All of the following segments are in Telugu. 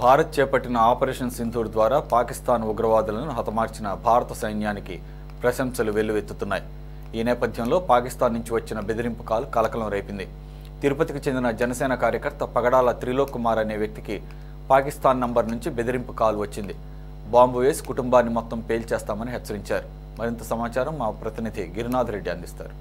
భారత్ చేపట్టిన ఆపరేషన్ సింధూర్ ద్వారా పాకిస్తాన్ ఉగ్రవాదులను హతమార్చిన భారత సైన్యానికి ప్రశంసలు వెల్లువెత్తుతున్నాయి. ఈ నేపథ్యంలో పాకిస్తాన్ నుంచి వచ్చిన బెదిరింపు కాల్ కలకలం రేపింది. తిరుపతికి చెందిన జనసేన కార్యకర్త పగడాల త్రిలోక్ కుమార్ అనే వ్యక్తికి పాకిస్తాన్ నంబర్ నుంచి బెదిరింపు కాల్ వచ్చింది. బాంబు వేసి కుటుంబాన్ని మొత్తం పేల్చేస్తామని హెచ్చరించారు. మరింత సమాచారం మా ప్రతినిధి గిరినాథ్ రెడ్డి అందిస్తారు.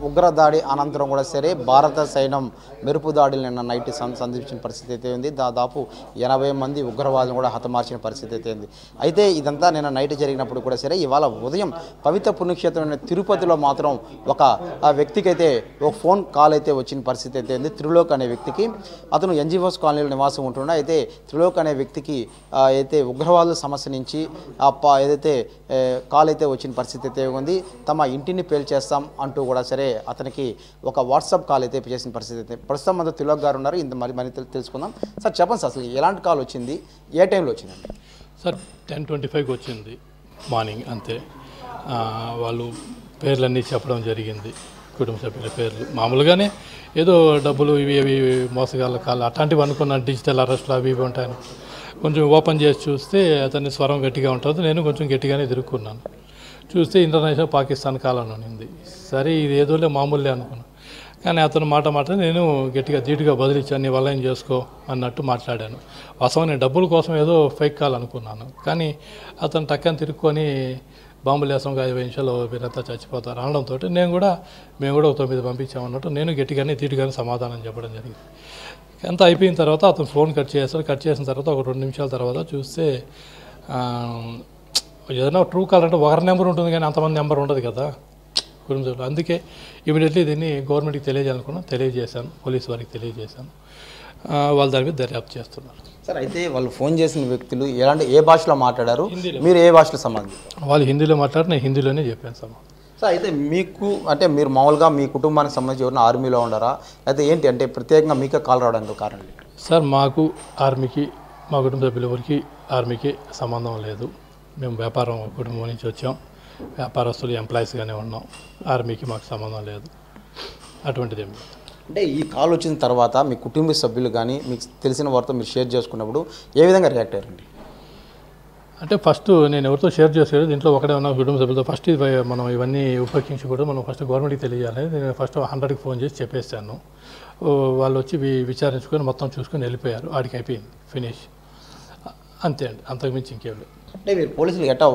ఉగ్ర దాడి అనంతరం కూడా సరే భారత సైన్యం మెరుపు దాడులు నిన్న నైట్ సంధించిన పరిస్థితి అయితే ఉంది. దాదాపు 80 మంది ఉగ్రవాదులను కూడా హతమార్చిన పరిస్థితి అయితే ఉంది. అయితే ఇదంతా నిన్న నైట్ జరిగినప్పుడు కూడా సరే ఇవాళ ఉదయం పవిత్ర పుణ్యక్షేత్రమైన తిరుపతిలో మాత్రం ఒక వ్యక్తికి అయితే ఒక ఫోన్ కాల్ అయితే వచ్చిన పరిస్థితి అయితే ఉంది. త్రిలోక్ అనే వ్యక్తికి, అతను ఎన్జిఓస్ కాలనీలో నివాసం ఉంటున్నా. అయితే త్రిలోక్ అనే వ్యక్తికి అయితే ఉగ్రవాదుల సమస్య నుంచి ఏదైతే కాల్ అయితే వచ్చిన పరిస్థితి అయితే ఉంది. తమ ఇంటిని పేల్చేస్తాం అంటూ కూడా సరే అతనికి ఒక వాట్సాప్ కాల్ అయితే చేసిన పరిస్థితి అయితే. ప్రస్తుతం మనతో త్రిలోక్ గారు ఉన్నారు. ఇంత మరి తెలుసుకుందాం. సార్ చెప్పండి సార్, అసలు ఎలాంటి కాల్ వచ్చింది, ఏ టైంలో వచ్చిందండి? సార్ 10:25 వచ్చింది మార్నింగ్. అంతే వాళ్ళు పేర్లన్నీ చెప్పడం జరిగింది, కుటుంబ సభ్యుల పేర్లు. మామూలుగానే ఏదో డబ్బులు ఇవి మోసగాళ్ళ కాల్ అట్లాంటివి అనుకున్నాను. డిజిటల్ అరెస్టులు అవి ఇవి ఉంటాను. కొంచెం ఓపెన్ చేసి చూస్తే అతని స్వరం గట్టిగా ఉంటుంది. నేను కొంచెం గట్టిగానే తిరుక్కున్నాను. చూస్తే ఇంటర్నేషనల్ పాకిస్తాన్ కాలం ఉంది. సరే ఇది ఏదోలే మామూలే అనుకున్నాను. కానీ అతను మాట నేను గట్టిగా ధీటుగా బదిలిచ్చాను, నీ వల్ల ఏం చేసుకో అన్నట్టు మాట్లాడాను. వాస్తవం నేను డబ్బుల కోసం ఏదో ఫేక్ కాల్ అనుకున్నాను. కానీ అతను టక్కని తిరుక్కొని బాంబులు వేసాం 5 నిమిషాలు మీరంతా చచ్చిపోతారు అనడంతో మేము కూడా ఒక 9 పంపించామన్నట్టు నేను గట్టిగానే ధీటుగానే సమాధానం చెప్పడం జరిగింది. ఎంత అయిపోయిన తర్వాత అతను ఫోన్ కట్ చేశాడు. కట్ చేసిన తర్వాత ఒక 2 నిమిషాల తర్వాత చూస్తే ఏదైనా ట్రూ కాల్ అంటే ఒకరి నెంబర్ ఉంటుంది కానీ అంతమంది నెంబర్ ఉండదు కదా కుటుంబంలో. అందుకే ఇమీడియట్లీ దీన్ని గవర్నమెంట్కి తెలియజేశాను, పోలీసు వారికి తెలియజేశాను. వాళ్ళు దాని మీద దర్యాప్తు చేస్తున్నారు. సార్ అయితే వాళ్ళు ఫోన్ చేసిన వ్యక్తులు ఏ భాషలో మాట్లాడారు, మీరు ఏ భాషలో సమాధానం? వాళ్ళు హిందీలో మాట్లాడి నేను హిందీలోనే చెప్పాను సమాధానం. సార్ అయితే మీకు అంటే మీరు మామూలుగా మీ కుటుంబానికి సంబంధించి ఎవరైనా ఆర్మీలో ఉండరా, అయితే ఏంటి అంటే ప్రత్యేకంగా మీకే కాల్ రావడానికి కారణం? సార్ మాకు ఆర్మీకి, మా కుటుంబ సభ్యుల వరకు ఆర్మీకి సంబంధం లేదు. మేము వ్యాపారం కుటుంబం నుంచి వచ్చాం, వ్యాపారస్తులు ఎంప్లాయీస్గానే ఉన్నాం. ఆర్మీకి మాకు సంబంధం లేదు, అటువంటిది ఏమి లేదు. అంటే ఈ కాల్ వచ్చిన తర్వాత మీ కుటుంబ సభ్యులు కానీ మీకు తెలిసిన వారితో మీరు షేర్ చేసుకున్నప్పుడు ఏ విధంగా రియాక్ట్ అయ్యారండి? అంటే ఫస్ట్ నేను ఎవరితో షేర్ చేసేది దీంట్లో ఒకటే ఉన్న కుటుంబ సభ్యులతో. ఫస్ట్ మనం ఇవన్నీ ఉపయోగించి కూడా మనం ఫస్ట్ గవర్నమెంట్కి తెలియాలి. నేను ఫస్ట్ 100కి ఫోన్ చేసి చెప్పేశాను. వాళ్ళు వచ్చి విచారించుకొని మొత్తం చూసుకొని వెళ్ళిపోయారు. ఆడికి అయిపోయింది, ఫినిష్, అంతే అండి, అంతకుమించి ఇంకేం లేదు. అంటే మీరు పోలీసులు ఎట్టా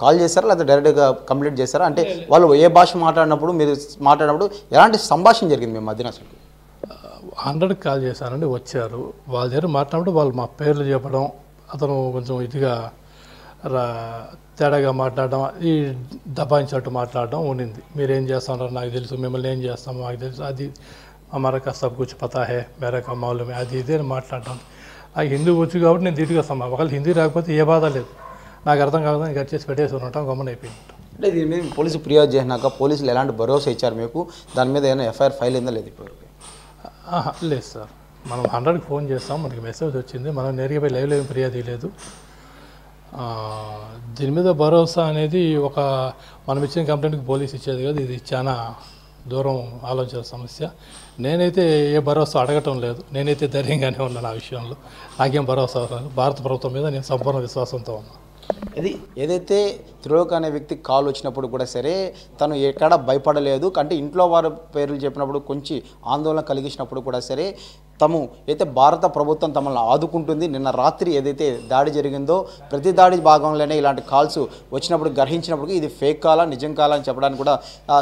కాల్ చేశారా లేదా డైరెక్ట్గా కంప్లైంట్ చేశారా? అంటే వాళ్ళు ఏ భాష మాట్లాడినప్పుడు మీరు మాట్లాడినప్పుడు ఎలాంటి సంభాషణ జరిగింది మీ మధ్యన? అసలు 100కి కాల్ చేశానండి, వచ్చారు. వాళ్ళ దగ్గర మాట్లాడినప్పుడు వాళ్ళు మా పేర్లు చెప్పడం, అతను కొంచెం ఇదిగా తేడాగా మాట్లాడడం, ఈ దబాయించినట్టు మాట్లాడడం ఉండింది. మీరేం చేస్తారో నాకు తెలుసు, మిమ్మల్ని ఏం చేస్తామో నాకు తెలుసు, అది హమారా కా సబ్ కుచ్ పతా హే మేరా కా మాలూమ్ హై, అది ఇదే మాట్లాడడం. నాకు హిందీ వచ్చు కాబట్టి నేను ధీటుగా ఒకవేళ హిందీ రాకపోతే ఏ బాధ లేదు, నాకు అర్థం కాకుండా కట్ చేసి పెట్టేసి ఉంటాం, గమనం అయిపోయింది. అంటే దీని మీద పోలీసు ఫిర్యాదు చేసినాక పోలీసులు ఎలాంటి భరోసా ఇచ్చారు మీకు? దాని మీద ఏమైనా ఎఫ్ఐఆర్ ఫైల్ అయిందా లేదు ఇప్పటివరకు? లేదు సార్, మనం 100కి ఫోన్ చేస్తాం, మనకి మెసేజ్ వచ్చింది, మనం నేరుగా పోయి లైవ్లో ఏం ఫిర్యాదు లేదు. దీని మీద భరోసా అనేది మనం ఇచ్చిన కంప్లైంట్కి పోలీసు ఇచ్చేది కాదు. ఇది చాలా దూరం ఆలోచన సమస్య. నేనైతే ఏ భరోసా అడగటం లేదు. నేనైతే ధైర్యంగానే ఉన్నాను ఆ విషయంలో. నాకేం భరోసా అవసరం. భారత ప్రభుత్వం మీద నేను సంపూర్ణ విశ్వాసంతో ఉన్నాను. ఇది ఏదైతే త్రిలోక్ అనే వ్యక్తికి కాల్ వచ్చినప్పుడు కూడా సరే తను ఎక్కడ భయపడలేదు. అంటే ఇంట్లో వారి పేర్లు చెప్పినప్పుడు కొంచెం ఆందోళన కలిగించినప్పుడు కూడా సరే తాము అయితే భారత ప్రభుత్వం తమను ఆదుకుంటుంది. నిన్న రాత్రి ఏదైతే దాడి జరిగిందో ప్రతి దాడి భాగంలోనే ఇలాంటి కాల్స్ వచ్చినప్పుడు గ్రహించినప్పుడు ఇది ఫేక్ కాలా నిజం కాలా అని చెప్పడానికి కూడా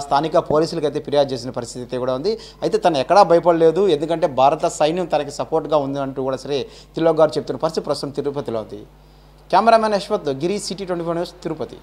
స్థానిక పోలీసులకు అయితే ఫిర్యాదు చేసిన పరిస్థితి కూడా ఉంది. అయితే తను ఎక్కడా భయపడలేదు, ఎందుకంటే భారత సైన్యం తనకి సపోర్ట్గా ఉంది అంటూ కూడా సరే త్రిలోక్ గారు చెప్తున్న పరిస్థితి ప్రస్తుతం తిరుపతిలో ఉంది. కెమెరామ్యాన్ యశ్వత్, గిరి, సిటీ 24 న్యూస్, తిరుపతి.